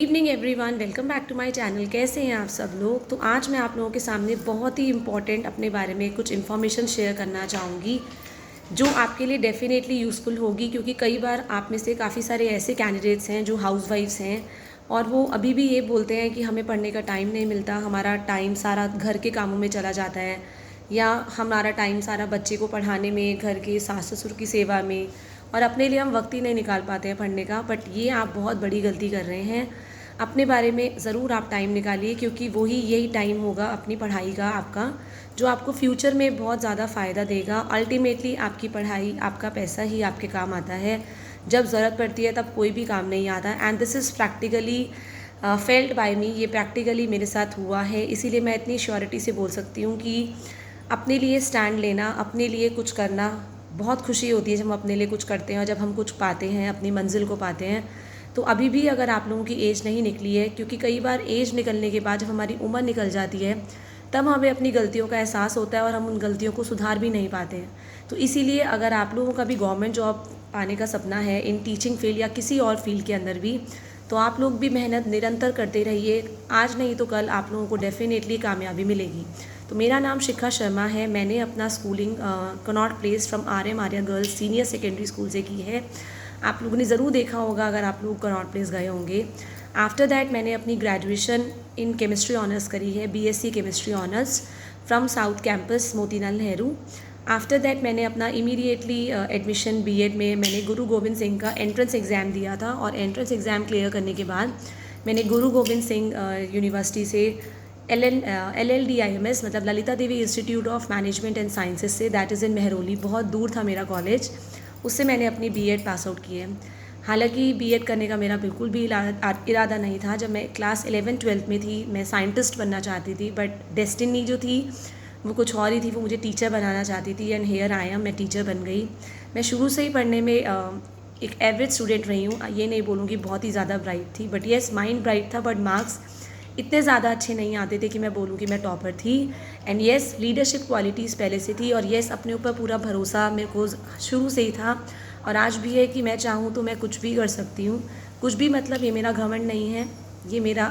Evening everyone, welcome back to my channel. कैसे हैं आप सब लोग। तो आज मैं आप लोगों के सामने बहुत ही इम्पॉर्टेंट अपने बारे में कुछ इन्फॉर्मेशन शेयर करना चाहूँगी जो आपके लिए डेफिनेटली यूज़फुल होगी, क्योंकि कई बार आप में से काफ़ी सारे ऐसे कैंडिडेट्स हैं जो हाउसवाइफ्स हैं और वो अभी भी ये बोलते हैं कि हमें पढ़ने का टाइम नहीं मिलता, हमारा टाइम सारा घर के कामों में चला जाता है, या हमारा टाइम सारा बच्चे को पढ़ाने में, घर के सास ससुर की सेवा में, और अपने लिए हम वक्त ही नहीं निकाल पाते हैं पढ़ने का। बट ये आप बहुत बड़ी गलती कर रहे हैं। अपने बारे में ज़रूर आप टाइम निकालिए, क्योंकि वही यही टाइम होगा अपनी पढ़ाई का आपका, जो आपको फ्यूचर में बहुत ज़्यादा फ़ायदा देगा। अल्टीमेटली आपकी पढ़ाई, आपका पैसा ही आपके काम आता है। जब ज़रूरत पड़ती है तब कोई भी काम नहीं आता। And this is practically failed by me, ये प्रैक्टिकली मेरे साथ हुआ है। इसीलिए मैं इतनी श्योरिटी से बोल सकती हूँ कि अपने लिए स्टैंड लेना, अपने लिए कुछ करना, बहुत खुशी होती है जब हम अपने लिए कुछ करते हैं और जब हम कुछ पाते हैं, अपनी मंजिल को पाते हैं। तो अभी भी अगर आप लोगों की एज नहीं निकली है, क्योंकि कई बार एज निकलने के बाद जब हमारी उम्र निकल जाती है तब हमें अपनी गलतियों का एहसास होता है और हम उन गलतियों को सुधार भी नहीं पाते हैं। तो इसीलिए अगर आप लोगों का भी गवर्नमेंट जॉब पाने का सपना है इन टीचिंग फील्ड या किसी और फील्ड के अंदर भी, तो आप लोग भी मेहनत निरंतर करते रहिए। आज नहीं तो कल आप लोगों को डेफिनेटली कामयाबी मिलेगी। तो मेरा नाम शिखा शर्मा है। मैंने अपना schooling Connaught place from RM Arya girls senior secondary school से की है। आप लोगों ने ज़रूर देखा होगा अगर आप लोग कनॉट प्लेस गए होंगे। आफ्टर दैट मैंने अपनी ग्रेजुएशन इन केमिस्ट्री ऑनर्स करी है, BSc chemistry honours from south campus Motilal Nehru. After that मैंने अपना इमीडिएटली एडमिशन BEd में मैंने गुरु गोविंद सिंह का एंट्रेंस एग्ज़ाम दिया था, और एंट्रेंस एग्ज़ाम क्लियर करने के बाद मैंने गुरु गोविंद सिंह यूनिवर्सिटी से LLDIMS मतलब Lalita Devi institute of management and sciences से, दैट इज़ इन मेहरौली, बहुत दूर था मेरा कॉलेज, उससे मैंने अपनी BEd पास आउट की है। हालांकि BEd करने का मेरा बिल्कुल भी इरादा नहीं था। जब मैं क्लास 11-12 में थी मैं साइंटिस्ट बनना चाहती थी, बट डेस्टिनी जो थी वो कुछ और ही थी। वो मुझे टीचर बनाना चाहती थी, एंड हेयर आई एम, मैं टीचर बन गई। मैं शुरू से ही पढ़ने में एक एवरेज स्टूडेंट रही हूँ। ये नहीं बोलूँगी बहुत ही ज़्यादा ब्राइट थी, बट येस माइंड ब्राइट था, बट मार्क्स इतने ज़्यादा अच्छे नहीं आते थे कि मैं बोलूँ कि मैं टॉपर थी। एंड येस लीडरशिप क्वालिटीज़ पहले से थी, और येस अपने ऊपर पूरा भरोसा मेरे को शुरू से ही था, और आज भी है कि मैं चाहूँ तो मैं कुछ भी कर सकती हूँ। कुछ भी मतलब ये मेरा घमंड नहीं है, ये मेरा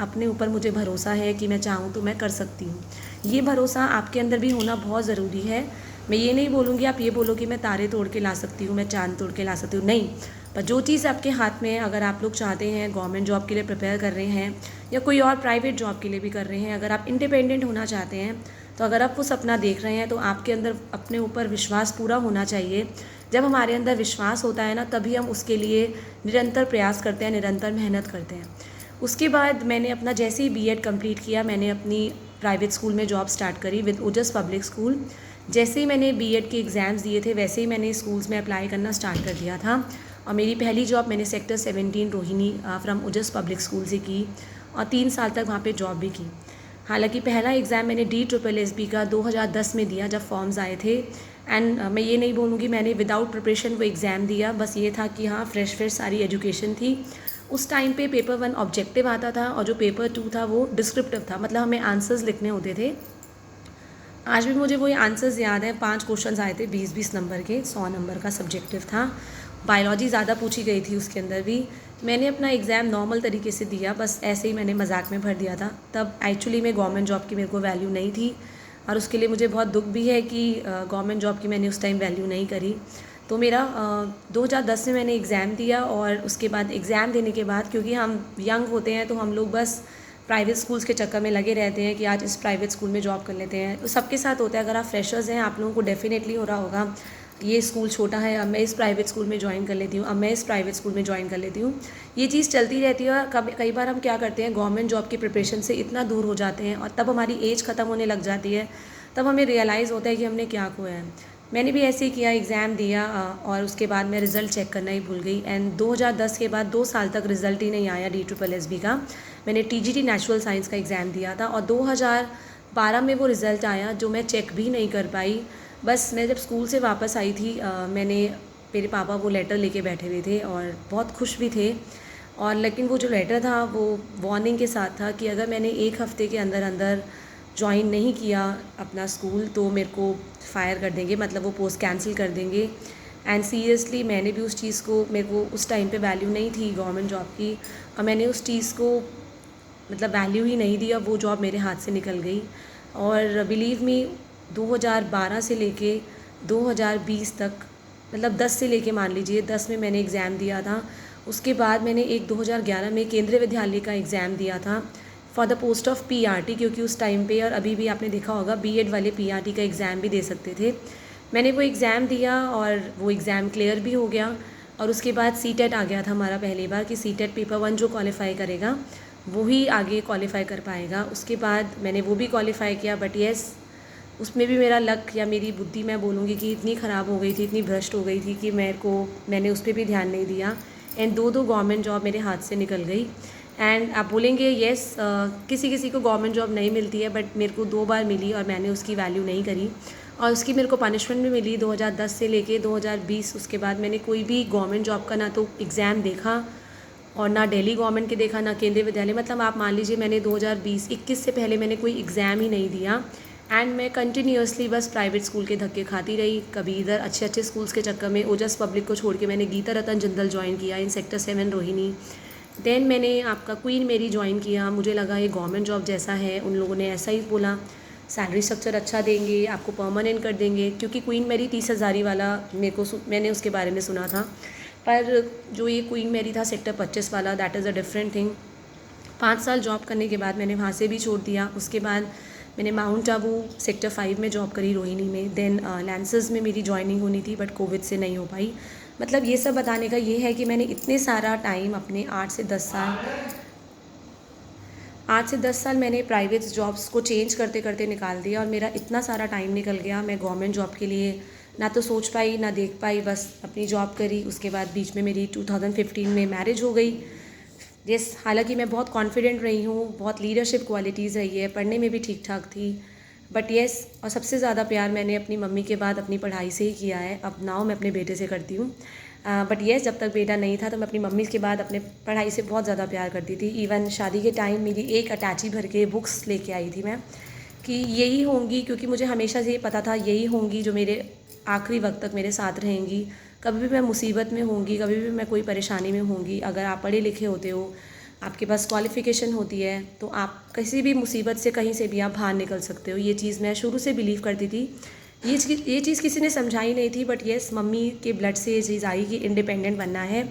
अपने ऊपर मुझे भरोसा है कि मैं चाहूँ तो मैं कर सकती हूँ। ये भरोसा आपके अंदर भी होना बहुत ज़रूरी है। मैं ये नहीं बोलूँगी आप ये बोलो कि मैं तारे तोड़ के ला सकती हूँ, मैं चाँद तोड़ के ला सकती हूँ, नहीं। पर जो चीज़ आपके हाथ में है, अगर आप लोग चाहते हैं, गवर्नमेंट जॉब के लिए प्रिपेयर कर रहे हैं या कोई और प्राइवेट जॉब के लिए भी कर रहे हैं, अगर आप इंडिपेंडेंट होना चाहते हैं, तो अगर आप वो सपना देख रहे हैं तो आपके अंदर अपने ऊपर विश्वास पूरा होना चाहिए। जब हमारे अंदर विश्वास होता है ना, तभी हम उसके लिए निरंतर प्रयास करते हैं, निरंतर मेहनत करते हैं। उसके बाद मैंने अपना जैसे ही BEd कंप्लीट किया, मैंने अपनी प्राइवेट स्कूल में जॉब स्टार्ट करी विद ओजस पब्लिक स्कूल। जैसे ही मैंने BEd के एग्ज़ाम्स दिए थे वैसे ही मैंने स्कूल्स में अप्लाई करना स्टार्ट कर दिया था, और मेरी पहली जॉब मैंने sector 17 Rohini from Ojas public school से की, और 3 साल तक वहाँ पे जॉब भी की। हालांकि पहला एग्ज़ाम मैंने DSSB का 2010 में दिया जब फॉर्म्स आए थे। एंड मैं ये नहीं बोलूँगी मैंने विदाउट प्रिपरेशन वो एग्ज़ाम दिया, बस ये था कि हाँ फ्रेश सारी एजुकेशन थी। उस टाइम पे पेपर 1 ऑब्जेक्टिव आता था, और जो पेपर 2 था वो डिस्क्रिप्टिव था, मतलब हमें आंसर्स लिखने होते थे। आज भी मुझे वही आंसर्स याद है। 5 क्वेश्चंस आए थे 20-20 नंबर के, 100 नंबर का सब्जेक्टिव था। बायोलॉजी ज़्यादा पूछी गई थी उसके अंदर भी। मैंने अपना एग्ज़ाम नॉर्मल तरीके से दिया, बस ऐसे ही मैंने मजाक में भर दिया था। तब एक्चुअली में गवर्नमेंट जॉब की मेरे को वैल्यू नहीं थी, और उसके लिए मुझे बहुत दुख भी है कि गवर्नमेंट जॉब की मैंने उस टाइम वैल्यू नहीं करी। तो मेरा 2010 में मैंने एग्ज़ाम दिया, और उसके बाद एग्ज़ाम देने के बाद, क्योंकि हम यंग होते हैं तो हम लोग बस प्राइवेट स्कूल्स के चक्कर में लगे रहते हैं कि आज इस प्राइवेट स्कूल में जॉब कर लेते हैं। तो सबके साथ होता है। अगर आप फ्रेशर्स हैं, आप लोगों को डेफिनेटली हो रहा होगा ये स्कूल छोटा है, अब मैं इस प्राइवेट स्कूल में ज्वाइन कर लेती हूँ, अब मैं इस प्राइवेट स्कूल में ज्वाइन कर लेती हूँ। ये चीज़ चलती रहती है। और कई बार हम क्या करते हैं, गवर्नमेंट जॉब की प्रिपरेशन से इतना दूर हो जाते हैं, और तब हमारी एज ख़त्म होने लग जाती है, तब हमें रियलाइज़ होता है कि हमने क्या खोया है। मैंने भी ऐसे ही किया, एग्ज़ाम दिया, और उसके बाद मैं रिज़ल्ट चेक करना ही भूल गई। एंड 2010 के बाद 2 साल तक रिज़ल्ट ही नहीं आया DSSB का। मैंने TGT नेचुरल साइंस का एग्ज़ाम दिया था, और 2012 में वो रिज़ल्ट आया, जो मैं चेक भी नहीं कर पाई। बस मैं जब स्कूल से वापस आई थी, मेरे पापा वो लेटर लेके बैठे हुए थे और बहुत खुश भी थे। और लेकिन वो जो लेटर था वो वार्निंग के साथ था कि अगर मैंने 1 हफ़्ते के अंदर अंदर ज्वाइन नहीं किया अपना स्कूल, तो मेरे को फायर कर देंगे, मतलब वो पोस्ट कैंसिल कर देंगे। एंड सीरियसली मैंने भी उस चीज़ को, मेरे को उस टाइम पे वैल्यू नहीं थी गवर्नमेंट जॉब की, और मैंने उस चीज़ को मतलब वैल्यू ही नहीं दी, और वो जॉब मेरे हाथ से निकल गई। और बिलीव मी 2012 से लेके 2020 तक, मतलब 10 से लेके मान लीजिए 10 में मैंने एग्ज़ाम दिया था। उसके बाद मैंने एक 2011 में केंद्रीय विद्यालय का एग्ज़ाम दिया था for the post of PRT, क्योंकि उस टाइम पे और अभी भी आपने देखा होगा बीएड वाले पीआरटी का एग्ज़ाम भी दे सकते थे। मैंने वो एग्ज़ाम दिया और वो एग्ज़ाम क्लियर भी हो गया। और उसके बाद सीटेट आ गया था हमारा पहली बार कि सीटेट पेपर 1 जो क्वालिफ़ाई करेगा वो ही आगे क्वालिफ़ाई कर पाएगा। उसके बाद मैंने वो भी क्वालिफ़ाई किया, बट येस उसमें भी मेरा लक या मेरी बुद्धि मैं बोलूँगी कि इतनी ख़राब हो गई थी, इतनी भ्रष्ट हो गई थी कि मैंने उस पर भी ध्यान नहीं दिया, एंड दो गवर्नमेंट जॉब मेरे हाथ से निकल गई। एंड आप बोलेंगे येस किसी किसी को गवर्नमेंट जॉब नहीं मिलती है, बट मेरे को 2 बार मिली और मैंने उसकी वैल्यू नहीं करी, और उसकी मेरे को पनिशमेंट भी मिली 2010 से लेके 2020। उसके बाद मैंने कोई भी गवर्नमेंट जॉब का ना तो एग्ज़ाम देखा, और ना दिल्ली गवर्नमेंट के देखा, ना केंद्रीय विद्यालय, मतलब आप मान लीजिए मैंने 2020-21 से पहले मैंने कोई एग्ज़ाम ही नहीं दिया। एंड मैं कंटिन्यूसली बस प्राइवेट स्कूल के धक्के खाती रही, कभी इधर अच्छे अच्छे स्कूल्स के चक्कर में ओजस पब्लिक को छोड़ के मैंने गीता रतन जिंदल ज्वाइन किया इन सेक्टर 7 रोहिणी। देन मैंने आपका क्वीन मेरी ज्वाइन किया, मुझे लगा ये गवर्नमेंट जॉब जैसा है, उन लोगों ने ऐसा ही बोला, सैलरी स्ट्रक्चर अच्छा देंगे, आपको परमानेंट कर देंगे, क्योंकि क्वीन मेरी 30,000 वाला मैंने उसके बारे में सुना था। पर जो ये क्वीन मेरी था सेक्टर 25 वाला, that is a different thing. 5 साल जॉब करने के बाद मैंने वहाँ से भी छोड़ दिया। उसके बाद मैंने माउंट आबू सेक्टर 5 में जॉब करी रोहिणी में। देन लैंसेस में मेरी ज्वाइनिंग होनी थी, बट कोविड से नहीं हो पाई। मतलब ये सब बताने का ये है कि मैंने इतने सारा टाइम अपने 8 से 10 साल मैंने प्राइवेट जॉब्स को चेंज करते करते निकाल दिया, और मेरा इतना सारा टाइम निकल गया। मैं गवर्नमेंट जॉब के लिए ना तो सोच पाई ना देख पाई, बस अपनी जॉब करी। उसके बाद बीच में मेरी 2015 में मैरिज हो गई। हालांकि मैं बहुत कॉन्फिडेंट रही हूँ, बहुत लीडरशिप क्वालिटीज़ रही है, पढ़ने में भी ठीक ठाक थी, बट येस और सबसे ज़्यादा प्यार मैंने अपनी मम्मी के बाद अपनी पढ़ाई से ही किया है। अब नाउ मैं अपने बेटे से करती हूँ, बट येस जब तक बेटा नहीं था तो मैं अपनी मम्मी के बाद अपने पढ़ाई से बहुत ज़्यादा प्यार करती थी। इवन शादी के टाइम मेरी एक अटैची भर के बुक्स लेके आई थी मैं, कि यही होंगी, क्योंकि मुझे हमेशा से ये पता था यही होंगी जो मेरे आखिरी वक्त तक मेरे साथ रहेंगी। कभी भी मैं मुसीबत में होंगी, कभी भी मैं कोई परेशानी में होंगी, अगर आप पढ़े लिखे होते हो, आपके पास क्वालिफ़िकेशन होती है, तो आप किसी भी मुसीबत से कहीं से भी आप बाहर निकल सकते हो। ये चीज़ मैं शुरू से बिलीव करती थी। ये चीज़ किसी ने समझाई नहीं थी, बट येस मम्मी के ब्लड से ये चीज़ आई कि इंडिपेंडेंट बनना है,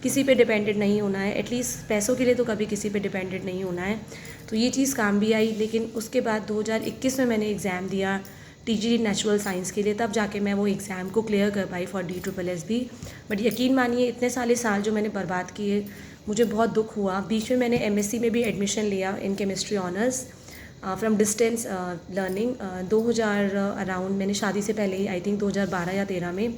किसी पे डिपेंडेंट नहीं होना है, एटलीस्ट पैसों के लिए तो कभी किसी पे डिपेंडेंट नहीं होना है। तो ये चीज़ काम भी आई। लेकिन उसके बाद 2021 में मैंने एग्ज़ाम दिया टीजीटी नेचुरल साइंस के लिए, तब जाके मैं वो एग्ज़ाम को क्लियर कर पाई फॉर DSSB। बट यकीन मानिए इतने सारे साल जो मैंने बर्बाद किए, मुझे बहुत दुख हुआ। बीच में मैंने MSc में भी एडमिशन लिया in chemistry honours from distance learning 2000 around, मैंने शादी से पहले ही, आई थिंक 2012 या 13 में,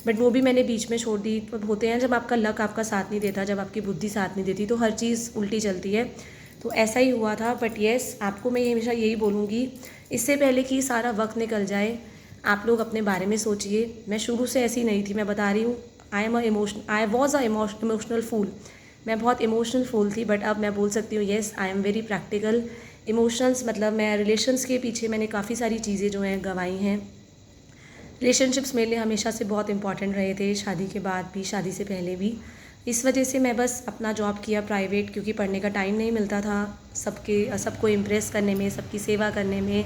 बट वो भी मैंने बीच में छोड़ दी। तो होते हैं जब आपका लक आपका साथ नहीं देता, जब आपकी बुद्धि साथ नहीं देती, तो हर चीज़ उल्टी चलती है। तो ऐसा ही हुआ था। बट येस आपको मैं हमेशा यही बोलूँगी, इससे पहले कि सारा वक्त निकल जाए आप लोग अपने बारे में सोचिए। मैं शुरू से ऐसी नहीं थी, मैं बता रही हूँ। I was a emotional fool, मैं बहुत इमोशनल फूल थी, बट अब मैं बोल सकती हूँ yes I am very practical. Emotions मतलब मैं रिलेशंस के पीछे मैंने काफ़ी सारी चीज़ें जो हैं गंवाई हैं। रिलेशनशिप्स मेरे लिए हमेशा से बहुत इंपॉर्टेंट रहे थे, शादी के बाद भी, शादी से पहले भी। इस वजह से मैं बस अपना जॉब किया प्राइवेट, क्योंकि पढ़ने का टाइम नहीं मिलता था सबको इम्प्रेस करने में, सबकी सेवा करने में,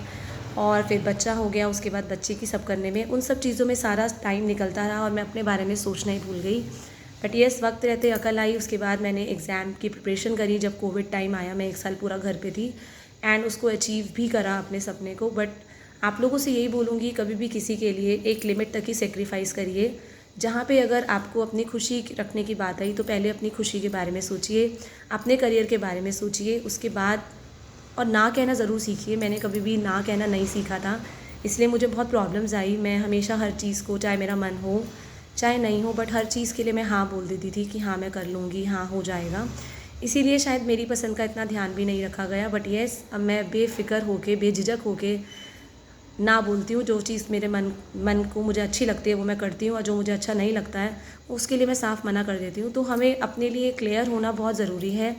और फिर बच्चा हो गया, उसके बाद बच्चे की सब करने में, उन सब चीज़ों में सारा टाइम निकलता रहा और मैं अपने बारे में सोचना ही भूल गई। बट येस वक्त रहते अकल आई। उसके बाद मैंने एग्ज़ाम की प्रिपरेशन करी। जब कोविड टाइम आया मैं 1 साल पूरा घर पे थी, एंड उसको अचीव भी करा अपने सपने को। बट आप लोगों से यही बोलूँगी, कभी भी किसी के लिए एक लिमिट तक ही सेक्रीफाइस करिए। जहाँ पे अगर आपको अपनी खुशी रखने की बात आई तो पहले अपनी खुशी के बारे में सोचिए, अपने करियर के बारे में सोचिए, उसके बाद और ना कहना ज़रूर सीखिए। मैंने कभी भी ना कहना नहीं सीखा था, इसलिए मुझे बहुत प्रॉब्लम्स आई। मैं हमेशा हर चीज़ को, चाहे मेरा मन हो चाहे नहीं हो, बट हर चीज़ के लिए मैं हाँ बोल देती थी कि हाँ मैं कर लूँगी, हाँ हो जाएगा। इसीलिए शायद मेरी पसंद का इतना ध्यान भी नहीं रखा गया। बट येस अब मैं बेफ़िक्र होके, बेझिझक होके ना बोलती हूँ। जो चीज़ मेरे मन को मुझे अच्छी लगती है वो मैं करती हूँ, और जो मुझे अच्छा नहीं लगता है उसके लिए मैं साफ मना कर देती हूँ। तो हमें अपने लिए क्लियर होना बहुत ज़रूरी है।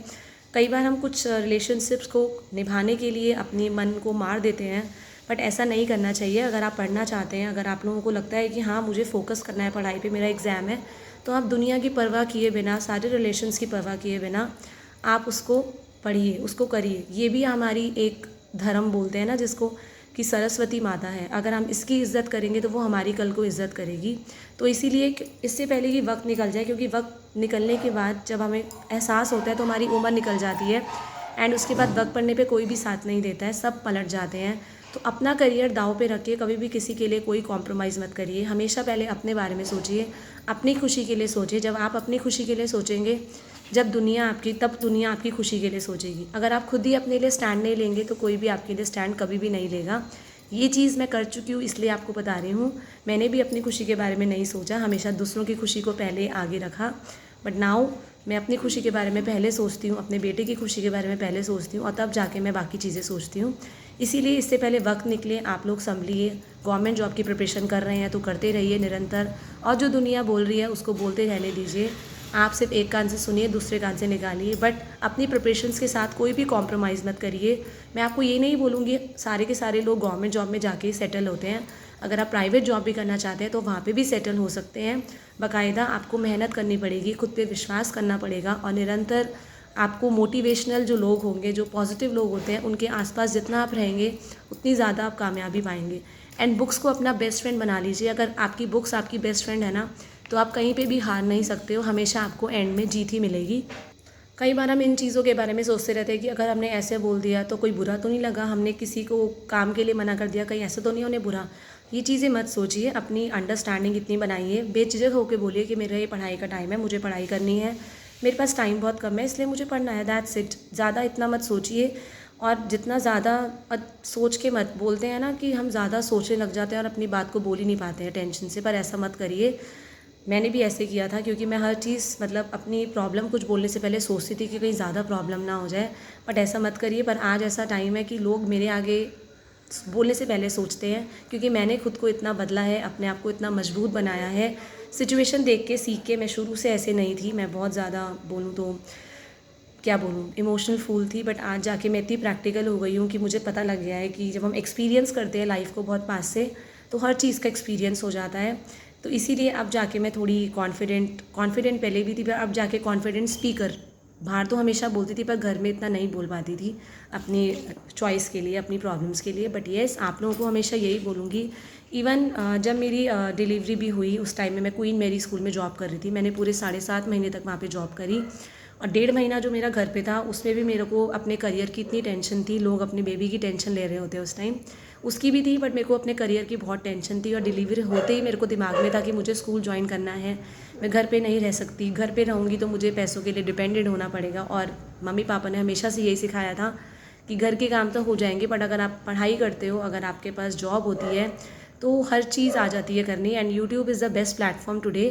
कई बार हम कुछ रिलेशनशिप्स को निभाने के लिए अपने मन को मार देते हैं, बट ऐसा नहीं करना चाहिए। अगर आप पढ़ना चाहते हैं, अगर आप लोगों को लगता है कि हाँ मुझे फोकस करना है पढ़ाई पे, मेरा एग्ज़ाम है, तो आप दुनिया की परवाह किए बिना, सारे रिलेशंस की परवाह किए बिना आप उसको पढ़िए, उसको करिए। ये भी हमारी एक धर्म बोलते हैं ना जिसको, कि सरस्वती माता है, अगर हम इसकी इज़्ज़त करेंगे तो वो हमारी कल को इज़्ज़त करेगी। तो इसीलिए इससे पहले कि वक्त निकल जाए, क्योंकि वक्त निकलने के बाद जब हमें एहसास होता है तो हमारी उम्र निकल जाती है, एंड उसके बाद वक्त पड़ने पे कोई भी साथ नहीं देता है, सब पलट जाते हैं। तो अपना करियर दांव पे रखिए, कभी भी किसी के लिए कोई कॉम्प्रोमाइज़ मत करिए। हमेशा पहले अपने बारे में सोचिए, अपनी खुशी के लिए सोचिए। जब आप अपनी खुशी के लिए सोचेंगे, तब दुनिया आपकी खुशी के लिए सोचेगी। अगर आप खुद ही अपने लिए स्टैंड नहीं लेंगे तो कोई भी आपके लिए स्टैंड कभी भी नहीं लेगा। ये चीज़ मैं कर चुकी हूँ, इसलिए आपको बता रही हूँ। मैंने भी अपनी खुशी के बारे में नहीं सोचा, हमेशा दूसरों की खुशी को पहले आगे रखा। बट नाउ मैं अपनी खुशी के बारे में पहले सोचती हूँ, अपने बेटे की खुशी के बारे में पहले सोचती हूँ, और तब जाके मैं बाकी चीज़ें सोचती हूँ। इसीलिए इससे पहले वक्त निकले, आप लोग संभलिए। गवर्नमेंट जॉब की प्रिपरेशन कर रहे हैं तो करते रहिए निरंतर, और जो दुनिया बोल रही है उसको बोलते रहने दीजिए। आप सिर्फ एक कान से सुनिए, दूसरे कान से निकालिए, बट अपनी प्रिपरेशंस के साथ कोई भी कॉम्प्रोमाइज़ मत करिए। मैं आपको ये नहीं बोलूँगी सारे के सारे लोग गवर्नमेंट जॉब में जाके सेटल होते हैं। अगर आप प्राइवेट जॉब भी करना चाहते हैं तो वहाँ पे भी सेटल हो सकते हैं। बाकायदा आपको मेहनत करनी पड़ेगी, खुद पे विश्वास करना पड़ेगा, और निरंतर आपको मोटिवेशनल जो लोग होंगे, जो पॉजिटिव लोग होते हैं, उनके आसपास जितना आप रहेंगे उतनी ज़्यादा आप कामयाबी पाएंगे। एंड बुक्स को अपना बेस्ट फ्रेंड बना लीजिए। अगर आपकी बुक्स आपकी बेस्ट फ्रेंड है ना, तो आप कहीं पे भी हार नहीं सकते हो, हमेशा आपको एंड में जीत ही मिलेगी। कई बार हम इन चीज़ों के बारे में सोचते रहते हैं कि अगर हमने ऐसे बोल दिया तो कोई बुरा तो नहीं लगा, हमने किसी को काम के लिए मना कर दिया, कहीं ऐसा तो नहीं होने बुरा। ये चीज़ें मत सोचिए, अपनी अंडरस्टैंडिंग इतनी बनाइए, बेझिझक होकर बोलिए कि मेरा ये पढ़ाई का टाइम है, मुझे पढ़ाई करनी है, मेरे पास टाइम बहुत कम है इसलिए मुझे पढ़ना है, दैट्स इट। ज़्यादा इतना मत सोचिए, और जितना ज़्यादा सोच के मत, बोलते हैं ना कि हम ज़्यादा सोचने लग जाते हैं और अपनी बात को बोल ही नहीं पाते हैं टेंशन से, पर ऐसा मत करिए। मैंने भी ऐसे किया था, क्योंकि मैं हर चीज़ मतलब अपनी प्रॉब्लम कुछ बोलने से पहले सोचती थी कि कहीं ज़्यादा प्रॉब्लम ना हो जाए, बट ऐसा मत करिए। पर आज ऐसा टाइम है कि लोग मेरे आगे बोलने से पहले सोचते हैं, क्योंकि मैंने खुद को इतना बदला है, अपने आप को इतना मजबूत बनाया है, सिचुएशन देख के सीख के। मैं शुरू से ऐसे नहीं थी, मैं बहुत ज़्यादा बोलूँ तो क्या बोलूँ, इमोशनल फूल थी, बट आज जाके मैं इतनी प्रैक्टिकल हो गई हूँ कि मुझे पता लग गया है कि जब हम एक्सपीरियंस करते हैं लाइफ को बहुत पास से, तो हर चीज़ का एक्सपीरियंस हो जाता है। तो इसीलिए अब जाके मैं थोड़ी कॉन्फिडेंट पहले भी थी, पर अब जाके कॉन्फिडेंट स्पीकर। बाहर तो हमेशा बोलती थी पर घर में इतना नहीं बोल पाती थी अपनी चॉइस के लिए, अपनी प्रॉब्लम्स के लिए। बट येस, आप लोगों को हमेशा यही बोलूँगी। इवन जब मेरी डिलीवरी भी हुई, उस टाइम में मैं क्वीन मेरी स्कूल में जॉब कर रही थी। मैंने पूरे 7.5 महीने तक वहाँ पे जॉब करी, और 1.5 महीना जो मेरा घर पे था उसमें भी मेरे को अपने करियर की इतनी टेंशन थी। लोग अपनी बेबी की टेंशन ले रहे होते उस टाइम, उसकी भी थी, बट मेरे को अपने करियर की बहुत टेंशन थी। और डिलीवरी होते ही मेरे को दिमाग में था कि मुझे स्कूल ज्वाइन करना है, मैं घर पे नहीं रह सकती, घर पे रहूँगी तो मुझे पैसों के लिए डिपेंडेंट होना पड़ेगा। और मम्मी पापा ने हमेशा से यही सिखाया था कि घर के काम तो हो जाएंगे, बट अगर आप पढ़ाई करते हो, अगर आपके पास जॉब होती है, तो हर चीज़ आ जाती है करनी। And YouTube is the best platform today.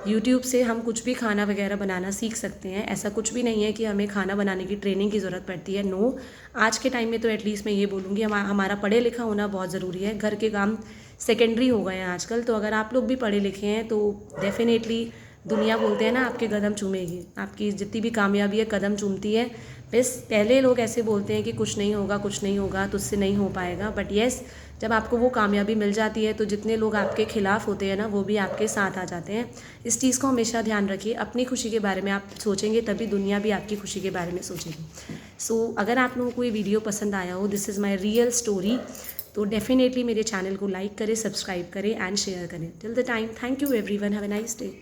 YouTube से हम कुछ भी खाना वगैरह बनाना सीख सकते हैं। ऐसा कुछ भी नहीं है कि हमें खाना बनाने की ट्रेनिंग की ज़रूरत पड़ती है, नो। आज के टाइम में तो एटलीस्ट मैं ये बोलूँगी हमारा पढ़े लिखा होना बहुत ज़रूरी है। घर के काम सेकेंडरी हो गए हैं आजकल। तो अगर आप लोग भी पढ़े लिखे हैं तो डेफिनेटली दुनिया, बोलते हैं ना, आपके कदम चूमेगी, आपकी जितनी भी कामयाबी है कदम चूमती है। बस पहले लोग ऐसे बोलते हैं कि कुछ नहीं होगा, कुछ नहीं होगा, तुझसे नहीं हो पाएगा, बट येस, जब आपको वो कामयाबी मिल जाती है तो जितने लोग आपके खिलाफ होते हैं ना, वो भी आपके साथ आ जाते हैं। इस चीज़ को हमेशा ध्यान रखिए। अपनी खुशी के बारे में आप सोचेंगे तभी दुनिया भी आपकी खुशी के बारे में सोचेगी। सो अगर आप लोगों को ये वीडियो पसंद आया हो, this is my real story, तो डेफिनेटली मेरे चैनल को लाइक करें, सब्सक्राइब करें एंड शेयर करें। Till the time, thank you everyone, have a nice day.